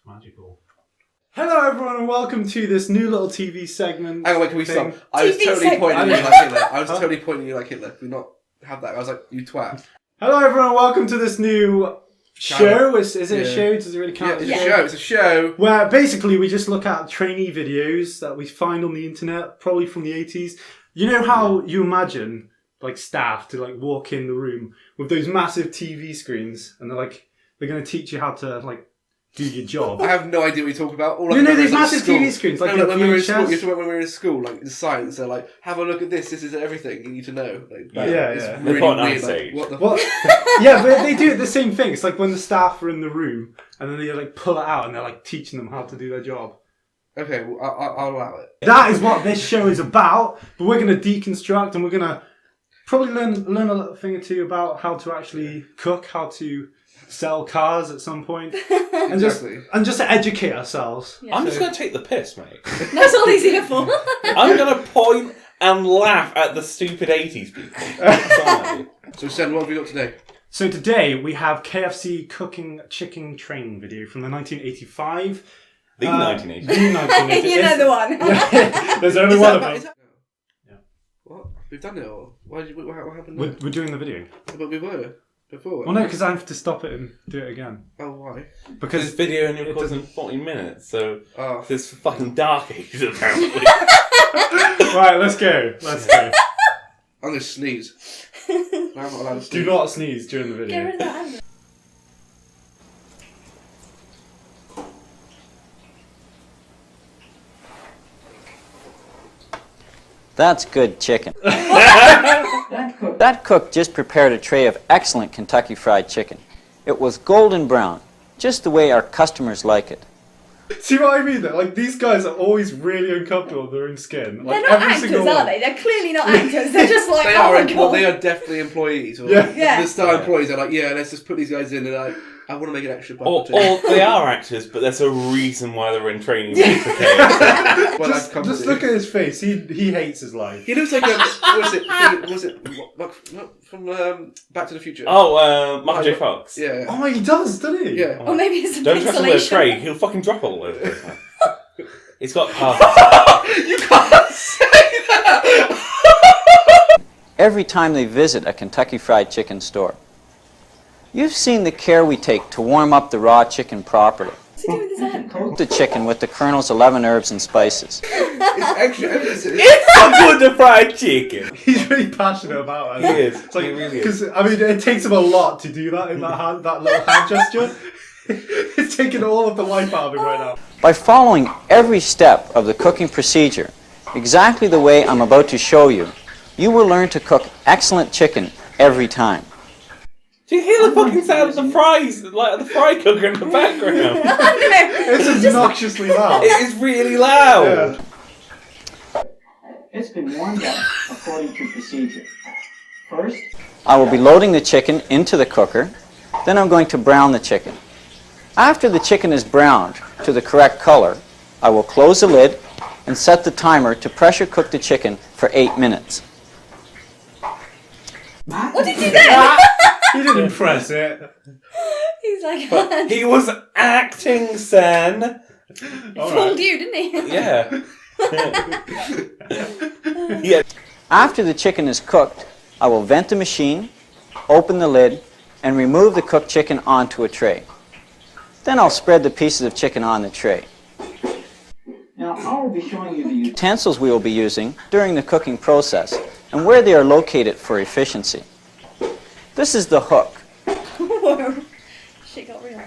Magical. Hello everyone and welcome to this new little TV segment. Hang on, wait, can we stop? I was TV totally pointing at you like Hitler. I was totally pointing at you like Hitler. We not have that. I was like, you twat. Hello everyone and welcome to this new show. Is it a show? Does it really count? Yeah, it's a show. It's a show. Where basically we just look at trainee videos that we find on the internet, probably from the 80s. You know how you imagine like staff to like walk in the room with those massive TV screens and they're going to teach you how to like do your job. I have no idea what you're talking about. All No, these massive TV screens. Like when we were in school, you talk about when we were in school, like in science, they're like, have a look at this. This is everything you need to know. Like, it's really weird. Like, what the yeah, but they do the same thing. It's like when the staff are in the room and then they like pull it out and they're like teaching them how to do their job. Okay, well, I'll allow it. That is what this show is about. But we're going to deconstruct and we're going to probably learn a little thing or two about how to actually cook, how to sell cars at some point, and just to educate ourselves. Yeah. I'm just going to take the piss, mate. That's all he's here for. I'm going to point and laugh at the stupid 80s people. So, Sen, what have we got today? So today we have KFC cooking chicken training video from the 1985. The 1980s. The 1980s. You know the one. Yeah, there's only one of them. Yeah. What? We've done it all? What happened? We're doing the video. But we were before. Well, no, because I have to stop it and do it again. Oh, why? Because this video only records in 40 minutes, so this fucking dark ages apparently. Right, let's go. Let's go. I'm going to sneeze. I'm not allowed to sneeze. Do not sneeze during the video. Get rid of that. That's good chicken. That cook just prepared a tray of excellent Kentucky Fried Chicken. It was golden brown, just the way our customers like it. See what I mean though? Like, these guys are always really uncomfortable with their own skin. Like, They're not actors, are they? They're clearly not actors. They're just like, they are definitely employees. Or the star employees are like, yeah, let's just put these guys in and like, I want to make an extra buck. Or they are actors, but there's a reason why they're in training. Just look at his face. He hates his life. He looks like was it from Back to the Future? Oh, Michael J. Fox. Yeah. Oh, he does, doesn't he? Yeah. Or maybe it's a Don't trust him with a tray. He'll fucking drop all over the place. He's got Parkinson's. You can't say that. Every time they visit a Kentucky Fried Chicken store, you've seen the care we take to warm up the raw chicken properly. What's he doing with his hand? Coat the chicken with the Colonel's 11 herbs and spices. It's extra emphasis. It's so good, the fried chicken. He's really passionate about it. He is. It's like, he really is. Because, I mean, it takes him a lot to do that in that little hand gesture. It's taking all of the life out of him right now. By following every step of the cooking procedure, exactly the way I'm about to show you, you will learn to cook excellent chicken every time. Do you hear the fucking sound of the fries, like the fry cooker in the background? It's obnoxiously loud. It is really loud. Yeah. It's been warmed up according to procedure. First, I will be loading the chicken into the cooker. Then I'm going to brown the chicken. After the chicken is browned to the correct color, I will close the lid and set the timer to pressure cook the chicken for 8 minutes. What did you do? He didn't press it. He's like, But he was acting, Sen. fooled you, didn't he? Yeah. Yeah. After the chicken is cooked, I will vent the machine, open the lid, and remove the cooked chicken onto a tray. Then I'll spread the pieces of chicken on the tray. Now I will be showing you the utensils we will be using during the cooking process and where they are located for efficiency. This is the hook. Whoa. Shit got real.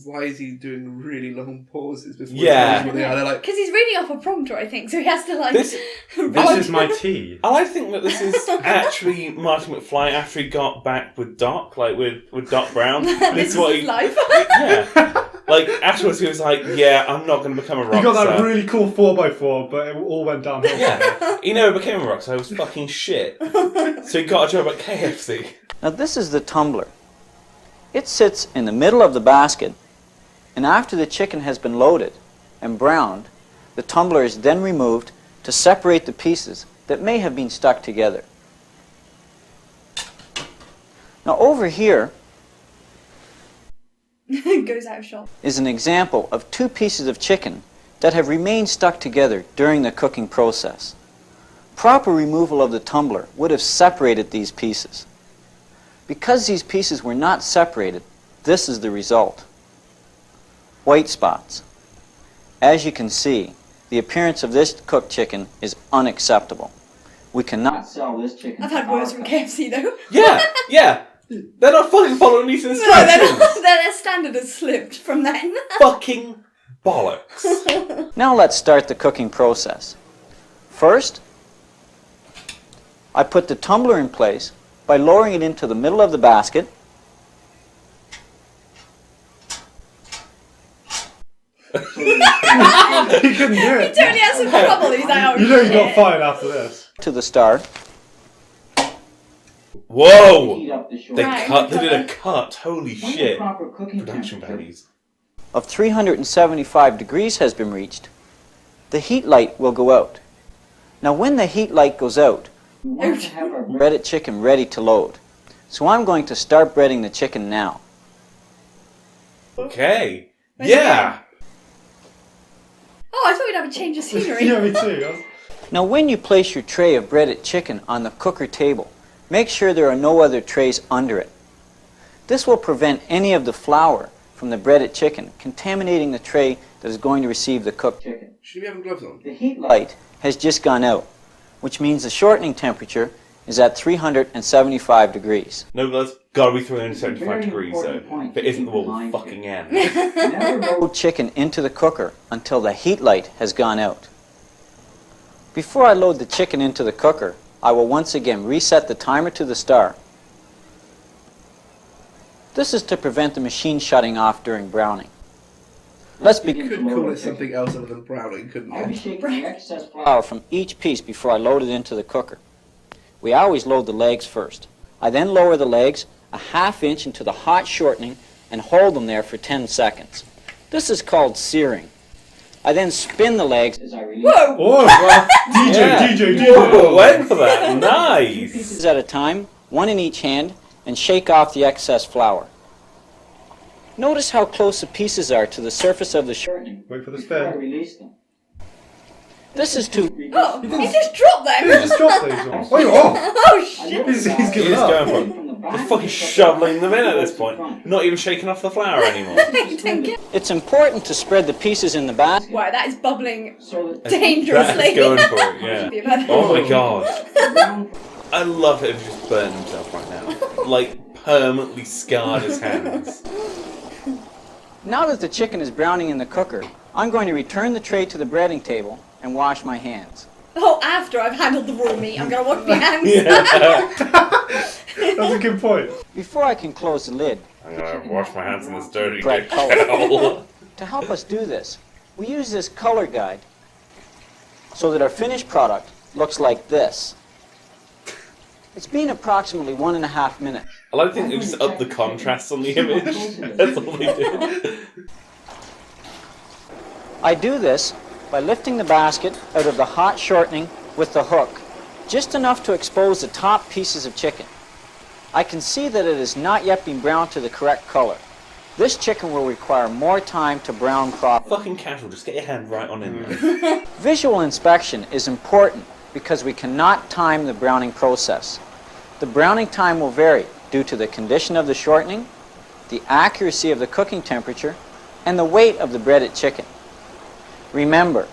Why is he doing really long pauses before Yeah. they're like, Because he's reading off a prompter, I think, so he has to like... This is my tea. I like to think that this is actually Marty McFly after he got back with Doc, like with Doc Brown. This is his life. Yeah. Like, afterwards he was like, yeah, I'm not going to become a rock star. He got that really cool 4x4, but it all went downhill. Yeah. He never became a rock star. He was fucking shit. So he got a job at KFC. Now this is the tumbler. It sits in the middle of the basket, and after the chicken has been loaded and browned, the tumbler is then removed to separate the pieces that may have been stuck together. Now over here, Goes out of shop. Is an example of two pieces of chicken that have remained stuck together during the cooking process. Proper removal of the tumbler would have separated these pieces. Because these pieces were not separated, this is the result. White spots. As you can see, the appearance of this cooked chicken is unacceptable. We cannot sell this chicken. I've had worse from KFC though. Yeah. They're not fucking following these instructions. No, their standard has slipped from then. Fucking bollocks. Now let's start the cooking process. First, I put the tumbler in place by lowering it into the middle of the basket. He couldn't do it. He totally has some trouble. He's like, oh, You know he got fired after this. To the star. Whoa! They Right, did a cut. Holy shit. Production values. Of 375 degrees has been reached, the heat light will go out. Now when the heat light goes out, we want to have our breaded chicken ready to load. So I'm going to start breading the chicken now. Okay. Yeah! Oh, I thought we'd have a change of scenery. Yeah, me too. Now when you place your tray of breaded chicken on the cooker table, make sure there are no other trays under it. This will prevent any of the flour from the breaded chicken contaminating the tray that is going to receive the cooked chicken. Should we be having gloves on? The heat light has just gone out, which means the shortening temperature is at 375 degrees. No, that's gotta be 375 degrees though. If it isn't, the world will fucking end. Never load chicken into the cooker until the heat light has gone out. Before I load the chicken into the cooker, I will once again reset the timer to the star. This is to prevent the machine shutting off during browning. Let's begin. You could call it something else other than browning, couldn't I'll be you? shaking the excess flour from each piece before I load it into the cooker. We always load the legs first. I then lower the legs a ½ inch into the hot shortening and hold them there for 10 seconds. This is called searing. I then spin the legs as I release Whoa! Oh, well, DJ. Whoa, went for that. Nice. pieces at a time, one in each hand, and shake off the excess flour. Notice how close the pieces are to the surface of the shortening. Wait for the before I spin. release them. This is to Oh, he just dropped them. You just dropped those ones. Oh shit! He's He's giving up. going for it. They're fucking shoveling them in at this point. Not even shaking off the flour anymore. It's important to spread the pieces in the basket. Wow, that is bubbling So that dangerously. That's going for it, yeah. Oh my god. I love it if he just burned himself right now. Like, permanently scarred his hands. Now that the chicken is browning in the cooker, I'm going to return the tray to the breading table and wash my hands. Oh, after I've handled the raw meat, I'm going to wash my hands. That's a good point. Before I can close the lid, I'm gonna wash my hands in this dirty Bright hell. to help us do this, we use this color guide so that our finished product looks like this. It's been approximately 1.5 minutes. I like to think they just up the contrast on the image. That's all they did. I do this by lifting the basket out of the hot shortening with the hook, just enough to expose the top pieces of chicken. I can see that it has not yet been browned to the correct color. This chicken will require more time to brown properly. Fucking casual, just get your hand right on in there. Visual inspection is important because we cannot time the browning process. The browning time will vary due to the condition of the shortening, the accuracy of the cooking temperature, and the weight of the breaded chicken. Remember,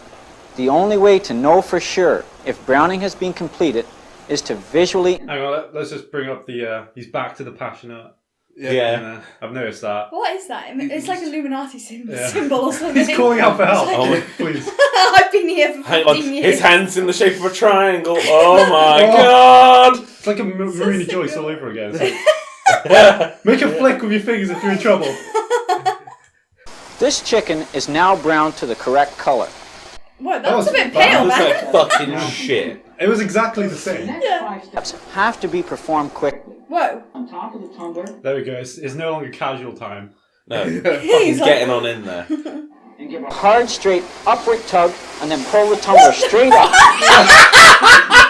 the only way to know for sure if browning has been completed is to visually... Hang on, let's just bring up the, he's back to the passionate. Yeah. I've noticed that. What is that? It's like an Illuminati symbol Yeah. or something. He's calling out for help. Oh. Please. I've been here for 15 Hang on, years. his hand's in the shape of a triangle. Oh my god! It's like a Marina Joyce all over again. Like, make a flick with your fingers if you're in trouble. This chicken is now browned to the correct color. What, That was that's a bit bad. pale, Looks man. like fucking shit. It was exactly the same. Yeah. Steps have to be performed quickly. Whoa. On top of the tumbler, There we go. It's no longer casual time. No, He's fucking like- getting on in there. and give a hard, straight, upward tug, and then pull the tumbler straight up.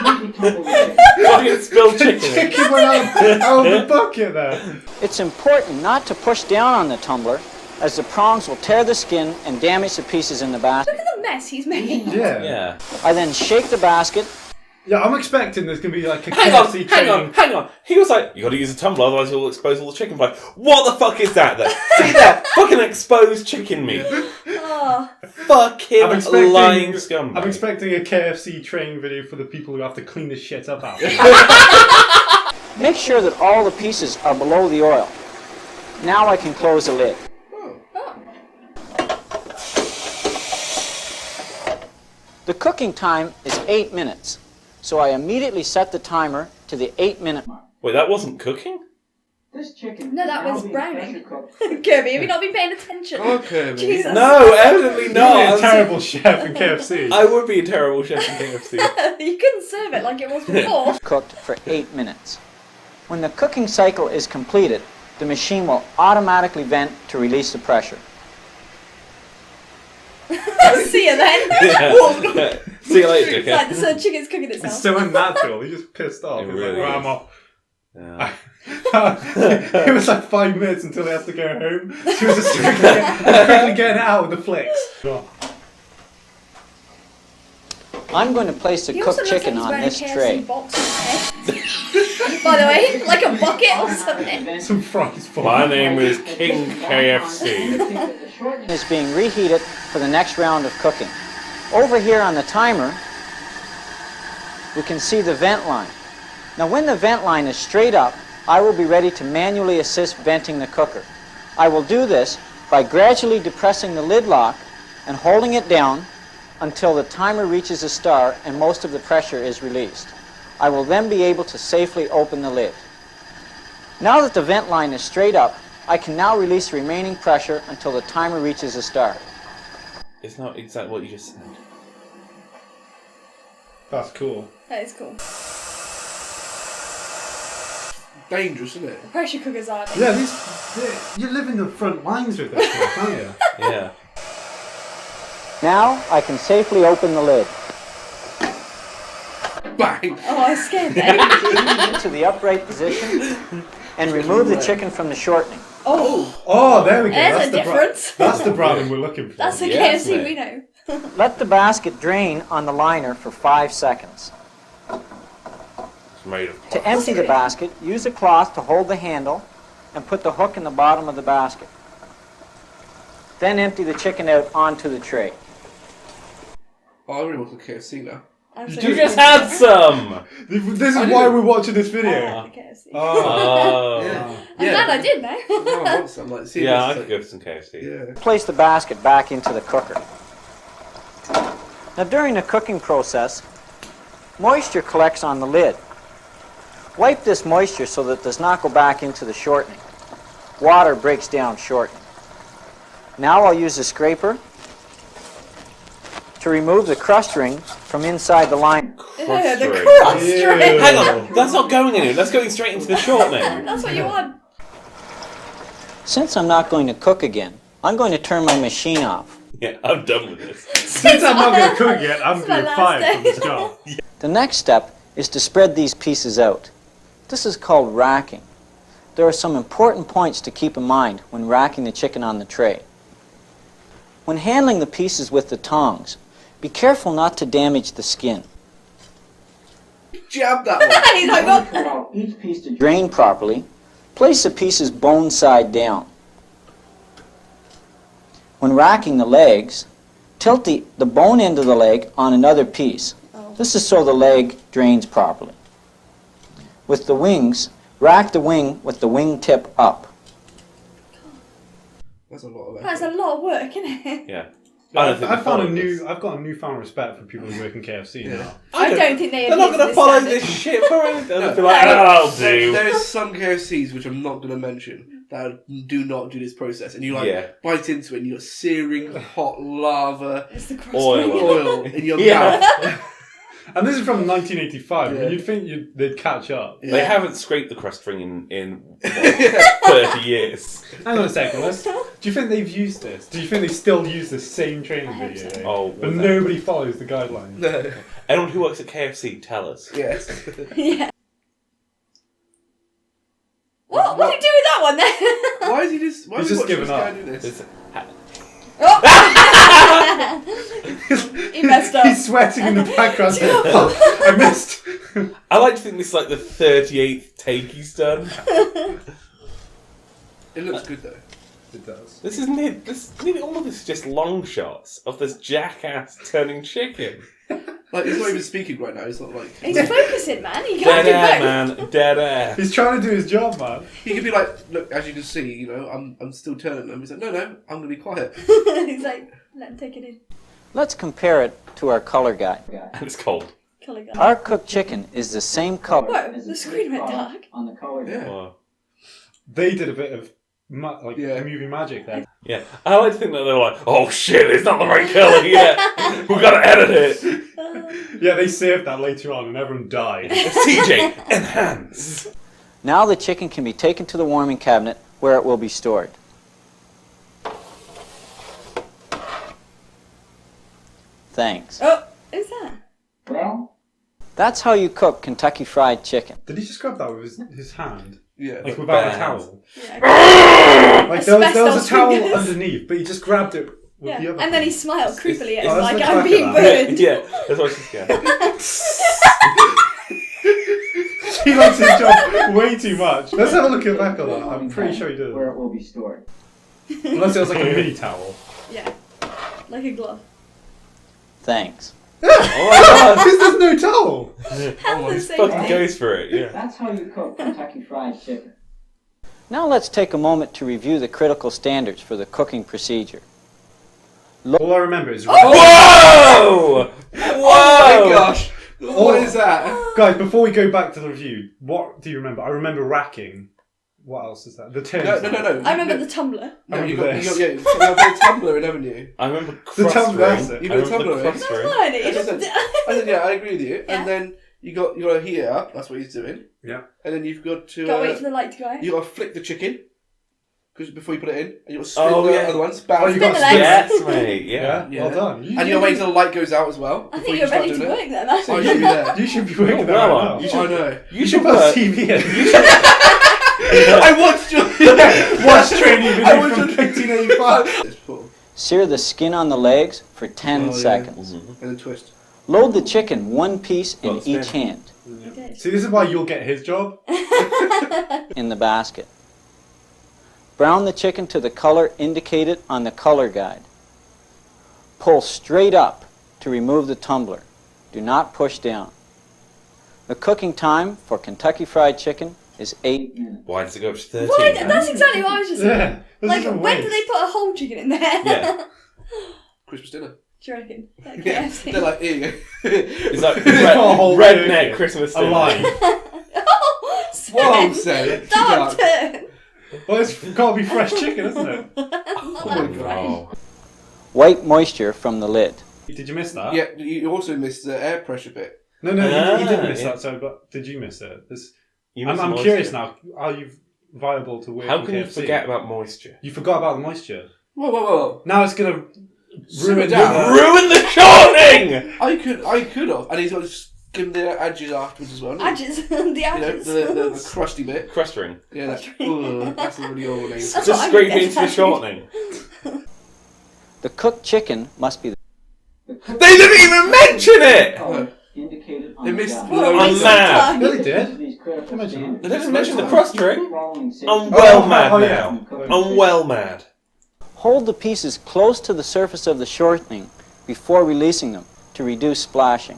Fucking spilled chicken. Chicken went out of the bucket there. It's important not to push down on the tumbler, as the prongs will tear the skin and damage the pieces in the basket. Look at the mess he's made. Yeah. I then shake the basket. Yeah, I'm expecting there's going to be like a Hang KFC training. hang on. He was like, you got to use a tumbler, otherwise you'll expose all the chicken. I'm like, what the fuck is that then? See that? Fucking exposed chicken meat. Oh. Fucking lying scum. I'm expecting a KFC training video for the people who have to clean the shit up after. Make sure that all the pieces are below the oil. Now I can close the lid. The cooking time is 8 minutes, so I immediately set the timer to the 8-minute mark. Wait, that wasn't cooking? This chicken. No, that was browning. Kirby, have you not been paying attention? Oh, Kirby. Jesus. No, evidently You'd not. be a terrible chef in KFC. I would be a terrible chef in KFC. You couldn't serve it like it was before. Cooked for 8 minutes. When the cooking cycle is completed, the machine will automatically vent to release the pressure. See you then. Yeah. See you later, It's like dickhead. the chicken's cooking It's itself. so unnatural. He just pissed off. It He's really like, is. I'm off. Yeah. It was like 5 minutes until they have to go home. She was just quickly getting it out with the flicks. I'm going to place the He also cooked looks chicken like on he's this wearing a KFC tray. box on his head. By the way, like a bucket or something. Some fries for My name is King KFC. Is being reheated for the next round of cooking. Over here on the timer, we can see the vent line. Now when the vent line is straight up, I will be ready to manually assist venting the cooker. I will do this by gradually depressing the lid lock and holding it down until the timer reaches a star and most of the pressure is released. I will then be able to safely open the lid. Now that the vent line is straight up, I can now release the remaining pressure until the timer reaches a star. It's not exactly what you just said. That's cool. That is cool. Dangerous, isn't it? Pressure cookers are. Yeah, you live in the front lines with this stuff, don't you? Yeah. Now I can safely open the lid. Bang! Oh, I was scared then. Into the upright position and remove the chicken from the shortening. Oh, Oh, there we go. there's That's a the difference. That's the browning we're looking for. That's the Yes, KFC mate. we know. Let the basket drain on the liner for 5 seconds. It's made of To empty the basket, use a cloth to hold the handle and put the hook in the bottom of the basket. Then empty the chicken out onto the tray. Oh, I really want the KFC now. I'm You so You just had some! This I is why didn't- we're watching this video. the KFC. Oh. I'm glad I did now. No, I want some. Like, see, Yeah, I this, could like, go for some KFC. Yeah. Place the basket back into the cooker. Now during the cooking process, moisture collects on the lid. Wipe this moisture so that it does not go back into the shortening. Water breaks down shortening. Now I'll use a scraper to remove the crust ring from inside the liner. Yeah, the Crust crust Ew. ring. Hang on, that's not going anywhere. That's going straight into the shortening. That's what you want. Since I'm not going to cook again, I'm going to turn my machine off. Yeah, I'm done with this. Since I'm not going to cook yet, I'm It's my being last fired day. from this job. The next step is to spread these pieces out. This is called racking. There are some important points to keep in mind when racking the chicken on the tray. When handling the pieces with the tongs, be careful not to damage the skin. Jab that one. He's like, what? Allow each piece to drain properly. Place the pieces bone side down. When racking the legs, tilt the bone end of the leg on another piece. This is so the leg drains properly. With the wings, rack the wing with the wing tip up. That's a lot of That's effort. a lot of work, isn't it? Yeah. I don't think they follow this. I've got a newfound respect for people who work in KFC now. I don't think they They're not adhere going to to follow standard. this shit for anything. They'll be No. like, I'll do. There is some KFCs which I'm not going to mention that do not do this process, and you like Yeah. bite into it, and you got searing hot lava It's the crust Oil. ring. oil in your Yeah. mouth. And this is from 1985. Yeah. You'd think they'd catch up. Yeah. They haven't scraped the crust ring in 30 years. Hang on a second. Do you think they've used this? Do you think they still use the same training video? So. Oh, but nobody follows the guidelines. No. Anyone who works at KFC, tell us. Yes. Yeah. What do you do with that one then? Why is he just? Why He's is just giving up. Do this? He messed up. He's sweating in the background. Oh, I missed. I like to think this is like the 38th take he's done. It looks good though. It does. This is nearly all of this is just long shots of this jackass turning chicken. Like he's not even speaking right now. He's not like he's focusing, man. He can't do both. Man, dead air. He's trying to do his job, man. He could be like, look, as you can see, you know, I'm still turning them. He's like, no, I'm going to be quiet. He's like, let him take it in. Let's compare it to our color guide. And it's cold. Color guide. Our cooked chicken is the same color. Whoa, the screen went dark. On the color guide. Yeah. Wow. They did a bit of movie magic there. Yeah, I like to think that they're like, oh shit, it's not the right colour yet. We've got to edit it. Yeah, they saved that later on and everyone died. CJ, enhance. Now the chicken can be taken to the warming cabinet where it will be stored. Thanks. Oh, who's that? Well, that's how you cook Kentucky Fried Chicken. Did he just grab that with his hand? Yeah. Like without a towel? Yeah. Like there was a towel underneath, but he just grabbed it with the other and then he smiled creepily at Oh, him like, that's I'm the being crack burned. Yeah, that's why she's scared. He likes his job way too much. Let's have a look back on that. I'm pretty sure he did. Where it will be stored. Unless it was like a mini towel. Yeah. Like a glove. Thanks. Oh my god! Because there's no towel. Health and Fucking safety. goes for it, yeah. That's how you cook Kentucky Fried Chicken. Now let's take a moment to review the critical standards for the cooking procedure. All I remember is... Whoa! Oh my gosh! What is that? Guys, before we go back to the review, what do you remember? I remember racking. What else is that? The turns. No. I remember the tumbler. No, you got the tumbler in, haven't you? I remember The crust tumbler, ring. that's it. You got the tumbler in? That's fine. It I just... said, yeah, I agree with you. Yeah. And then you got a heater. That's what he's doing. Yeah. And then you've got to. Gotta wait for the light to go out. You got to flick the chicken before you put it in, and you got to spin Oh, the yeah. other ones. Oh, you got Spin the legs. Yes, mate, yeah. Yeah, well done. And you got to wait till the light goes out as well. I before think you you're start ready to doing work then, man. Oh, you should be there. You should be working there Well, right now. you I know. You should put a TV in. I watched your Watch Trainee I video watched from your- 1985. It's cool. Sear the skin on the legs for 10 yeah. seconds. And then twist. Load the chicken one piece in Well, each spin. hand See, this is why you'll get his job. in the basket. Brown the chicken to the color indicated on the color guide. Pull straight up to remove the tumbler. Do not push down. The cooking time for Kentucky Fried Chicken is 8 minutes. Why does it go up to 13? Why? That's exactly what I was just saying. Yeah. This Like, is a when do waste. they put a whole chicken in there? Yeah. Christmas dinner. Do you reckon? Like Yeah. KFC. They're like, here you go. It's like They put a whole redneck turkey Christmas dinner. alive. Oh, Whoa, Sam! Sam. Dark turn! Well, it's got to be fresh chicken, isn't it? Oh my god. Oh. Wipe moisture from the lid. Did you miss that? Yeah, you also missed the air pressure bit. No, you didn't miss yeah. that. So, but did you miss it? You I'm miss the curious moisture. now. Are you viable to work? How in can you KFC? forget about moisture? You forgot about the moisture. Whoa. Now it's gonna Simmer ruin down. Ruin the shortening! I could have. And he's got to skim the edges afterwards as well. hasn't he? Edges. The You know, edges. the crusty bit. Crust ring. Yeah, that's a really old name. That's Just what I'm scrape getting into the at. shortening. The cooked chicken must be the They didn't even mention it! No. indicated They missed What a loads waste of of mad. time. Yeah, they did. These critical Imagine. standards. They didn't mention the crust ring. I'm Oh, well mad oh, now. yeah. I'm well mad. Hold the pieces close to the surface of the shortening before releasing them to reduce splashing.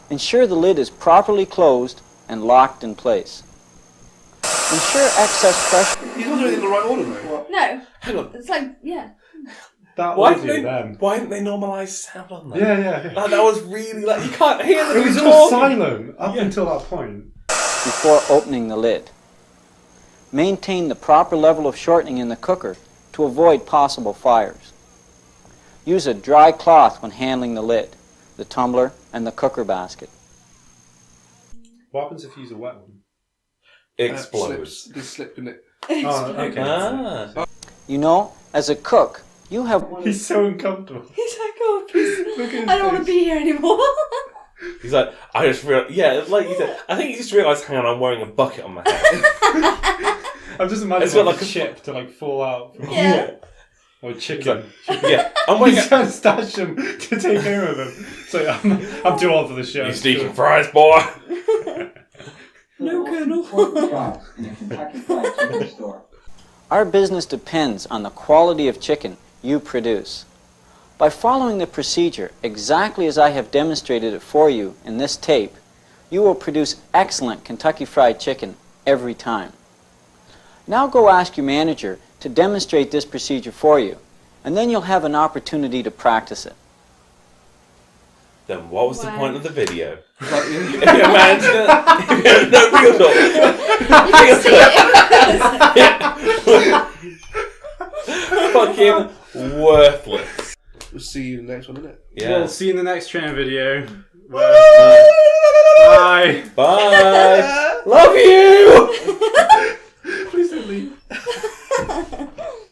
Ensure the lid is properly closed and locked in place. Ensure excess pressure. He's not doing it in the right order though. No. Hang on. It's like, yeah. That Why was didn't you they? then. Why didn't they normalise sound on that? Yeah. Like, that was really like you can't hear them. It was talking. all silent up Yeah. until that point. before opening the lid. Maintain the proper level of shortening in the cooker to avoid possible fires. Use a dry cloth when handling the lid, the tumbler, and the cooker basket. What happens if you use a wet one? It explodes. Just slip in it. Oh, okay. You know, as a cook, you have... He's so uncomfortable. He's like, oh, please, Look at his I don't want to face. be here anymore. He's like, I just realised... Yeah, like you said, I think he just realised, hang on, I'm wearing a bucket on my head. I'm just imagining It's got like a like a- chip to like fall out. From Yeah. Or chicken. Yeah, I'm wearing He's a... trying to stash him to take home of him. So I'm too old for the show. You sneaking fries, boy! No, Colonel. Our business depends on the quality of chicken you produce. By following the procedure exactly as I have demonstrated it for you in this tape, you will produce excellent Kentucky Fried Chicken every time. Now go ask your manager to demonstrate this procedure for you, and then you'll have an opportunity to practice it. Then what was the Wow. point of the video? Like, If your man's gonna... No, real talk. You can see it. Fucking worthless. we'll see you in the next one, innit? Yeah. We'll see you in the next trainer video. Bye. Bye. Love you. Please don't leave.